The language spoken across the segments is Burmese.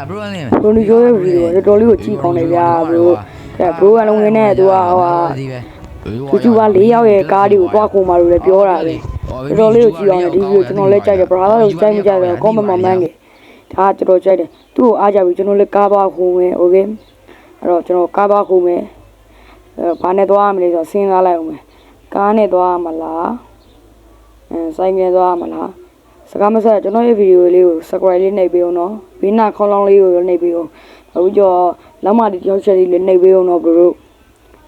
ရိုနီချိုးရဲ့ဗီဒီယိုတော်တော်လေးကိုကြည့်ကောင်းတယ်ဗျာဘရိုဘရိုကလုံးငင်းနဲ့သူကဟိုသူက၄ယောက်ရဲ့ကားတွေကိုတွားခုံมาလို့လည်းပြောတာပဲတော်တော်လေးကိုကြည့်အောင်ဒီဗီဒီယိုကျွန်တော်လည်းကြိုက်တယ်ဘရာသာတို့ကြိုက်မကြိုက်တော့ comment မှာမှန်းခဲ့ဒါကျွန်တော်ကြိုက်တယ်သူ့ကိုအားကြပြီးကျွန်တော်လည်းကားသွားခုံမယ်โอเคအဲ့တော့ကျွန်တော်ကားသွားခုံမယ်ဘာနဲ့သွားရမလဲဆိုတော့စဉ်းစားလိုက်အောင်မယ်ကားနဲ့သွားမလားဆိုင်ငယ်သွားမလားစကားမဆက်ကျွန်တော်ရဲ့ဗီဒီယိုလေးကို subscribe လေးနှိပ်ပေးအောင်နော်ဘေးနာခေါင်းလောင်းလေးကိုနှိပ်ပေးအောင်အခုကျော်လက်မတီကြောက်ချက်လေးနှိပ်ပေးအောင်နော်ဘရိုတို့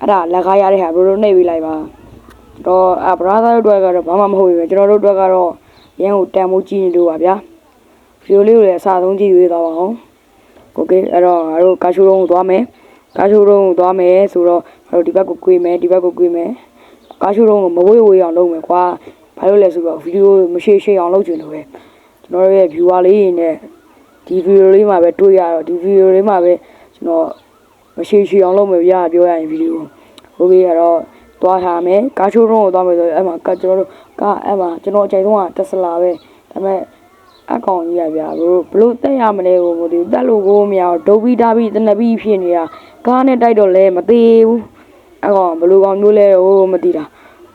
အဲ့ဒါလက်ကားရတဲ့ဟာဘရိုတို့နှိပ်ပေးလိုက်ပါတော့ဘရာသာတို့ကတော့ဘာမှမဟုတ်ဘူးပဲကျွန်တော်တို့ကတော့ရန်ကိုတန်မိုးကြည့်နေလို့ပါဗျာဗီဒီယိုလေးကိုလည်းအစားဆုံးကြည့်ရွေးသွားပါအောင်โอเคအဲ့တော့ငါတို့ကာချိုးရုံးကိုသွားမယ်ကာချိုးရုံးကိုသွားမယ်ဆိုတော့ငါတို့ဒီဘက်ကိုကွေးမယ်ကာချိုးရုံးကိုမဝေးအောင်လုပ်မယ်ကွာဘာလို့လဲဆိုတော့ဗီဒီယိုမရှိအောင်လုပ်ချင်လို့ပဲကျွန်တော်ရဲ့ viewer လေးတွေနဲ့ဒီဗီဒီယိုလေးမှာပဲတွေ့ရတော့ဒီဗီဒီယိုလေးမှာပဲကျွန်တော်မရှိအောင်လုပ်မယ်ဗျာပြောရရင်ဗီဒီယိုโอเคအဲ့တော့သွားထားမယ်ကာချိုးရုံးကိုသွားမယ်ဆိုတော့အဲ့မှာကျွန်တော်တို့အဲ့မှာကျွန်တော်အချိန်ဆုံးကတက်စလာပဲဒါပေမဲ့အကောင်ကြီးရဗျာဘလို့တက်ရမလဲကိုမသိဘူးတက်လို့ကိုမရဒုတ်ပြီးတာပြီးတနပြီးဖြစ်နေတာကားနဲ့တိုက်တော့လဲမသေးဘူးအကောင်ဘလို့ကောင်မျိုးလဲတော့မသိတ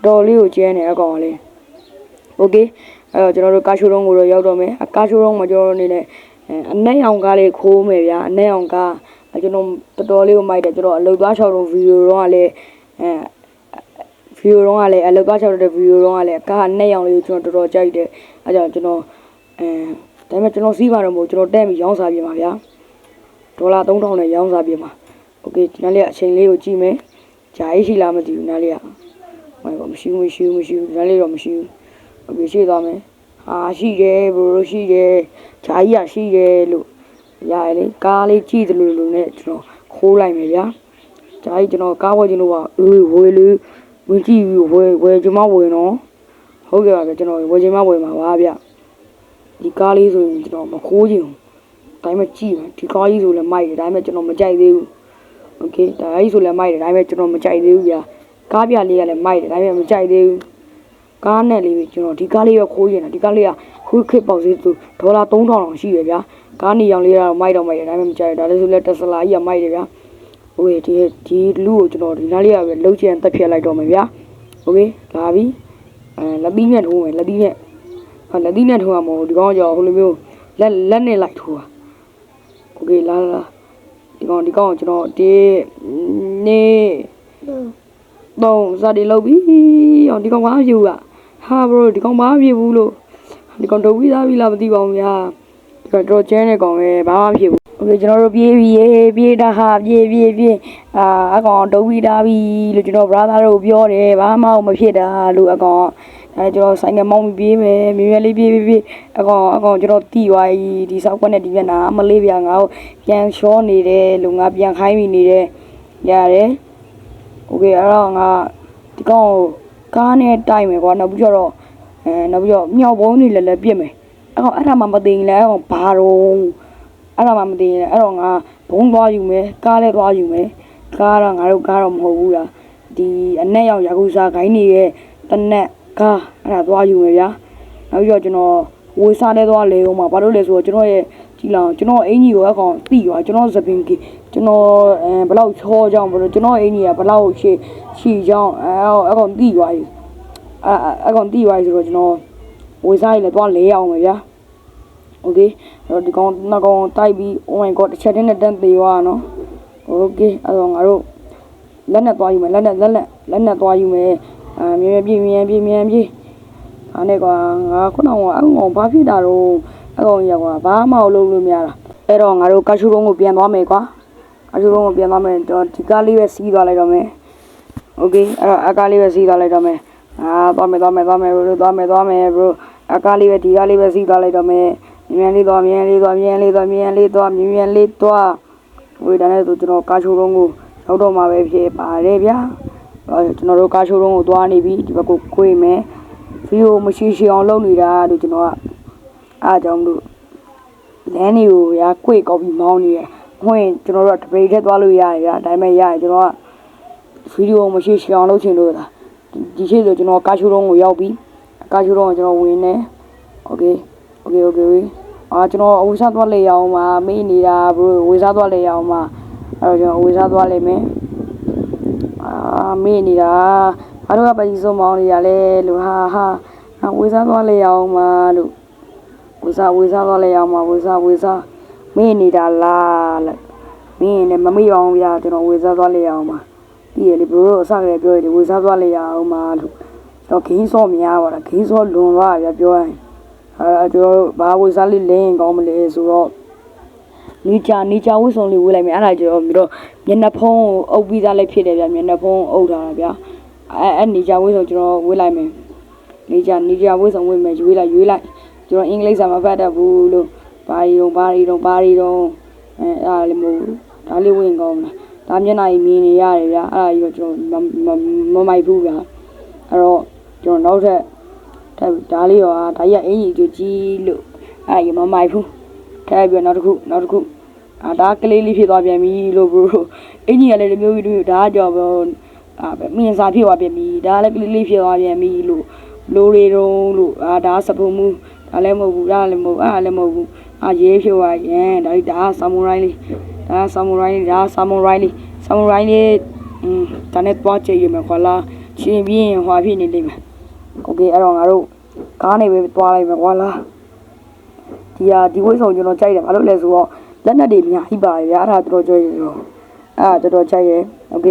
ာတော်လေးကိုကျဲနေအကောင်လေးโอเคအဲ့တော့ကျွန်တော်တို့ကာချိုးရုံးကိုတော့ရောက်တော့မယ်ကာချိုးရုံးမှာကျွန်တော်တို့အနေနဲ့အနက်အောင်ကားလေးခိုးမယ်ဗျာအနက်အောင်ကားကျွန်တော်တော်လေးကိုမိုက်တယ်ကျွန်တော်အလုပ်သွားချောက်တော့ဗီဒီယိုတော့ကလည်းဗီဒီယိုတော့ကလည်းအလုပ်သွားချောက်တဲ့ဗီဒီယိုတော့ကလည်းကားအနက်အောင်လေးကိုကျွန်တော်တော်တော်ကြိုက်တယ်အဲ့ကြောင့်ကျွန်တော်ဒါပေမဲ့ကျွန်တော်စီးပါတော့မဟုတ်ကျွန်တော်တက်ပြီးရောင်းစားပြမှာဗျာဒေါ်လာ3000နဲ့ရောင်းစားပြမှာโอเคဒီနေ့လေးအချိန်လေးကိုကြည့်မယ်ဂျာကြီးရှိလားမသိဘူးနားလေးကဟိုမရှိဘူးဒီနေ့လေးတော့မရှိဘူးโอเคရှေ့သွားမယ်ဟာရှိတယ်ဘရိုရှိတယ်ဂျာကြီးကရှိတယ်လို့ရတယ်လေကားလေးကြည့်တယ်လို့နဲ့ကျွန်တော်ခိုးလိုက်မယ်ဗျာဂျာကြီးကျွန်တော်ကားဝယ်ခြင်းလို့ပါဝယ်လေဝင်ကြည့်ဝယ်ခြင်းမဝယ်နော်ဟုတ်ကဲ့ပါဗျကျွန်တော်ဝယ်ခြင်းမဝယ်မှာပါဗျဒီကားလေးဆိုရင်ကျွန်တော်မခိုးချင်ဘူးဒါပေမဲ့ကြည့်မယ်ဒီကားကြီးဆိုလည်းမိုက်တယ်ဒါပေမဲ့ကျွန်တော်မကြိုက်သေးဘူးโอเคဒါကြီးဆိုလည်းမိုက်တယ်ဒါပေမဲ့ကျွန်တော်မကြိုက်သေးဘူးဗျာကားပြလေးကလည်းမိုက်တယ်ဒါပေမဲ့မကြိုက်သေးဘူးကားနဲ့လေးကျွန်တော်ဒီကားလေးရောခိုးချင်တာဒီကားလေးကခွေးခစ်ပေါက်သေးသူဒေါ်လာ3000တောင်ရှိတယ်ဗျာကားနေရောင်လေးကတော့မိုက်တယ်ဒါပေမဲ့မကြိုက်ဘူးဒါလည်းဆိုလည်းတက်စလာကြီးကမိုက်တယ်ဗျာโอเคဒီလူကိုကျွန်တော်ဒီနားလေးကပဲလှုပ်ချင်တက်ဖြတ်လိုက်တော့မယ်ဗျာโอเคလာပြီလက်သီးနဲ့ထိုးမယ်လက်သီးနဲ့ထိုးရမှာမဟုတ်ဒီကောင်ကြောဟိုလိုမျိုးလက်နဲ့လိုက်ထိုးတာโอเคလာဒီကောင်ကျွန်တော်ဒီနေ့တော့ဇာတိလောက်ပြီအောင်ဒီကောင်ဘာဖြစ်ဘူးကဟာဘရိုဒီကောင်ဘာဖြစ်ဘူးလို့ဒီကောင်ဒုတ်ပြီးသားပြီလားမသိပါဘူးဗျာဒီကောင်တော့ကျန်းတဲ့ကောင်ပဲဘာမှမဖြစ်ဘူးโอเคကျွန်တော်တို့ပြေးတာဟာပြေးအကောင်ဒုတ်ပြီးသားပြီလို့ကျွန်တော်ဘရာသာတို့ပြောတယ်ဘာမှမဖြစ်တာလို့အကောင်ကျွန်တော်ဆိုင်ငယ်မောင်းပြေးမယ်မြင်လေးပြေးအကောင်ကျွန်တော်တီးသွားဒီဆောက်ကွက်နဲ့ဒီမျက်နှာမလေးပြငါ့ကိုပြန်ရှောနေတယ်လို့ငါပြန်ခိုင်းမိနေတယ်ရတယ်โอเคအဲ့တော့ငါဒီကောင်ကားနဲ့တိုက်မယ်ကွာနောက်ပြီးတော့မြောက်ဘုံနေလဲပြစ်မယ်အဲ့ဒါမှမသိရင်လည်းဘာတော့အဲ့ဒါမှမသိရင်အဲ့တော့ငါဘုံသွားယူမယ်ကားလည်းသွားယူမယ်ကားတော့ငါတို့ကားတော့မဟုတ်ဘူးလားဒီအနက်ရောက်ယာကုဇာခိုင်းနေရဲ့တနက်ကားအဲ့ဒါသွားယူမယ်ဗျာနောက်ပြီးတော့ကျွန်တော်ဝေစားလဲသွားလေဦးမှာဘာလို့လဲဆိုတော့ကျွန်တော်ရဲ့ကြည်လောင်ကျွန်တော်အင်ကြီးကိုအကောင်တိသွားကျွန်တော်စပင်ကြီးကျွန်တော်ဘလောက်ချောကြောင်းဘလို့ကျွန်တော်အင်ကြီးကဘလောက်ရှိကြောင်းအကောင်တိသွားပြီအကောင်တိသွားပြီဆိုတော့ကျွန်တော်ဝေစားရည်လည်းသွားလဲအောင်မယ်ဗျာโอเคအဲ့တော့ဒီကောင်နှစ်ကောင်တိုက်ပြီး oh my god တစ်ချက်တည်းနဲ့တန်းသေးသွားနော်โอเคအဲ့တော့ငါတို့လက်နဲ့သွားယူမယ်လက်နဲ့သွားယူမယ်မြန်ပြေးဒါနဲ့ကွာငါခုနကအကောင်ဘာဖြစ်တာတော့အကောင်ကြီးကွာဘာမှမလုပ်လို့မရတာအဲ့တော့ငါတို့ကာချူရုံးကိုပြန်သွားမယ်ကွာကာချူရုံးကိုပြန်သွားမယ်ဒီကားလေးပဲစီးသွားလိုက်တော့မယ်โอเคအဲ့တော့အကားလေးပဲစီးသွားလိုက်တော့မယ်သွားမယ်ဘရိုအကားလေးပဲဒီကားလေးပဲစီးသွားလိုက်တော့မယ်မြန်လေးသွားဝေးဒါနဲ့ဆိုကျွန်တော်ကာချိုးရုံးကိုရောက်တော့မှာပဲဖြစ်ပါတယ်ဗျာကျွန်တော်တို့ကာချိုးရုံးကိုသွားနေပြီဒီဘက်ကိုခွေးမယ်ဗီဒီယိုမရှိအောင်လုပ်နေတာလို့ကျွန်တော်ကအားကြောင့်လို့လမ်းတွေကိုဗျာခွေးကောက်ပြီးမောင်းနေတယ်ခွင့်ကျွန်တော်တို့တပိတ်ထဲသွားလို့ရတယ်ဗျာဒါပေမဲ့ရတယ်ကျွန်တော်ကဗီဒီယိုမရှိအောင်လုပ်ချင်လို့လားဒီရှိဆိုကျွန်တော်ကာချိုးရုံးကိုရောက်ပြီကာချိုးရုံးကိုကျွန်တော်ဝင်နေโอเค ကျွန်တော်အဝေးစားသွားလေရအောင်ပါမေးနေတာဘရိုဝေးစားသွားလေရအောင်ပါအဲ့တော့ကျွန်တော်ဝေးစားသွားလိမ့်မယ်မေးနေတာဘာလို့ကပကြီးစုံမောင်းနေရလဲလို့ဟာဝေးစားသွားလေရအောင်ပါလို့ဝေးစားသွားလေရအောင်ပါဝေးစားမေးနေတာလားလို့မင်းလည်းမမေ့ပါဘူးဗျာကျွန်တော်ဝေးစားသွားလေရအောင်ပါပြီးရလေဘရိုအစကလည်းပြောရတယ်ဝေးစားသွားလေရအောင်ပါလို့တော့ခင်းစောများပါလားခင်းစောလွန်သွားဗျာပြောရင်ကျွန်တော်ဘာဝေစားလေးလင်းကောင်းမလဲဆိုတော့နီချာဝှဆုံလေးဝေးလိုက်မယ်အဲ့ဒါကျွန်တော်ပြီးတော့မျက်နှာဖုံးအုပ်ပြီးသားလေးဖြစ်တယ်ဗျာမျက်နှာဖုံးအုပ်ထားတာဗျာအဲ့နီချာဝှဆုံကျွန်တော်ဝေးလိုက်မယ်နီချာဝှဆုံဝေးမယ်ရွေးလိုက်ကျွန်တော်အင်္ဂလိပ်စာမဖတ်တတ်ဘူးလို့ဘာရီတော့အဲ့ဒါလည်းမဟုတ်ဘူးဒါလေးဝေးကောင်းလားဒါမျက်နှာကြီးမြင်နေရတယ်ဗျာအဲ့ဒါကြီးတော့ကျွန်တော်မမိုက်ဘူးဗျာအဲ့တော့ကျွန်တော်နောက်ထပ်ဒါလေးရောဒါကြီးကအင်ကြီးကြီးလို့အဲ့ဒီမမိုက်ဘူးခဲပြီးနောက်တစ်ခုဒါကလေးလေးဖြစ်သွားပြန်ပြီလို့ဘရိုအင်ကြီးကလည်းတစ်မျိုးဒါကြောင့်မင်းစားဖြစ်သွားပြန်ပြီဒါလည်းကလေးလေးဖြစ်သွားပြန်ပြီလို့လိုတွေတုံးလို့ဒါစပုံမူဒါလည်းမဟုတ်ဘူးဒါလည်းမဟုတ်ဘူးရေးဖြစ်သွားရင်ဒါဆာမူရိုင်းလေးဆာမူရိုင်းလေးဒါနဲ့သွားကြည့်ရမယ်ခွာလားချင်းပြင်းဟွာဖြစ်နေလိမ့်မယ်โอเคအဲ့တော့ငါတို့ကားနေပဲသွားလိုက်မယ်ကွာလားဒီဝိဆောင်ကျွန်တော်ကြိုက်တယ်ဘာလို့လဲဆိုတော့လက်နက်တွေအများကြီးပါတယ်ဗျာအဲ့ဒါတော်တော်ကြိုက်ရတော့တော်တော်ကြိုက်ရโอเค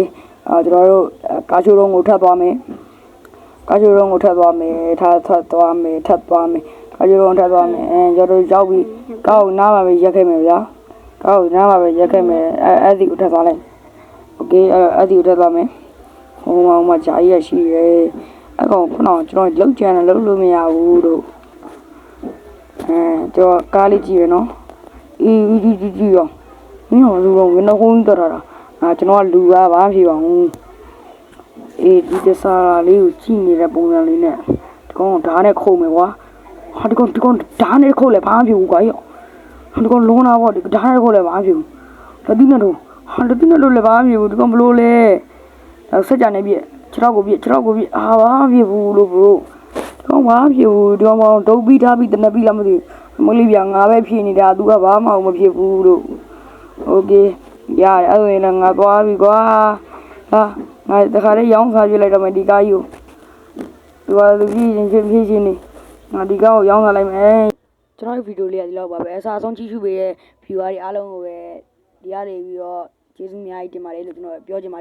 ကျွန်တော်တို့ကားချိုးရုံးကိုထပ်သွားမယ်ထပ်သွားမယ်ကားချိုးရုံးထပ်သွားမယ်ကျွန်တော်တို့ရောက်ပြီးကားကိုနားမှာပဲရက်ခဲ့မယ်ဗျာအဲ့ဒီကိုထပ်သွားလိုက်โอเคအဲ့ဒီကိုထပ်သွားမယ်ဟိုမှာဂျာကြီးရရှိရဲအဲ့ကောင်ခုနကကျွန်တော်လောက်ကြံတယ်လောက်လို့မရဘူးတို့ကျွန်တော်ကားလေးကြည့်ရနော်ကြည့်ရောမင်းတို့လူတော့ဝင်တော့ခုံးတော်တာကျွန်တော်ကလူပါဘာဖြစ်ပါဘူးဒီတစားလေးကိုကြည့်နေတဲ့ပုံစံလေးနဲ့ဒီကောင်ဓာတ်နဲ့ခုံမယ်ကွာဒီကောင်ဓာတ်နဲ့ခုံလဲဘာဖြစ်ဘူးကွာရောဒီကောင်လုံးလာပေါ့ဒီဓာတ်နဲ့ခုံလဲဘာဖြစ်ဘူးတတိနဲ့တော့လည်းဘာဖြစ်ဘူးဒီကောင်ဘလို့လဲဆက်ကြနေပြီခြေထောက်ကိုပြဘာဖြစ်ဘူးလို့ဘရိုတော့ဘာဖြစ်ဘူးဒီကောင်ဒုတ်ပြီးထားပြီးတနက်ပြီးလားမသိဘူးမလေးပြငါပဲဖြေနေတာသူကဘာမှမဖြစ်ဘူးလို့โอเคရတယ်အဲ့ဒါရင်လည်းငါသွားပြီကွာငါတခါလေးရောင်းစားပြလိုက်တော့မယ်ဒီကားကြီးကိုသူဖြည့်ချင်းနေငါဒီကားကိုရောင်းစားလိုက်မယ်ကျွန်တော်ဗီဒီယိုလေးကဒီလောက်ပါပဲအစားဆုံးကြည့်ရှုပေးတဲ့ viewer တွေအားလုံးကိုပဲဒီကနေပြီးတော့ကျေးဇူးအများကြီးတင်ပါတယ်လို့ကျွန်တော်ပြောချင်ပါတယ်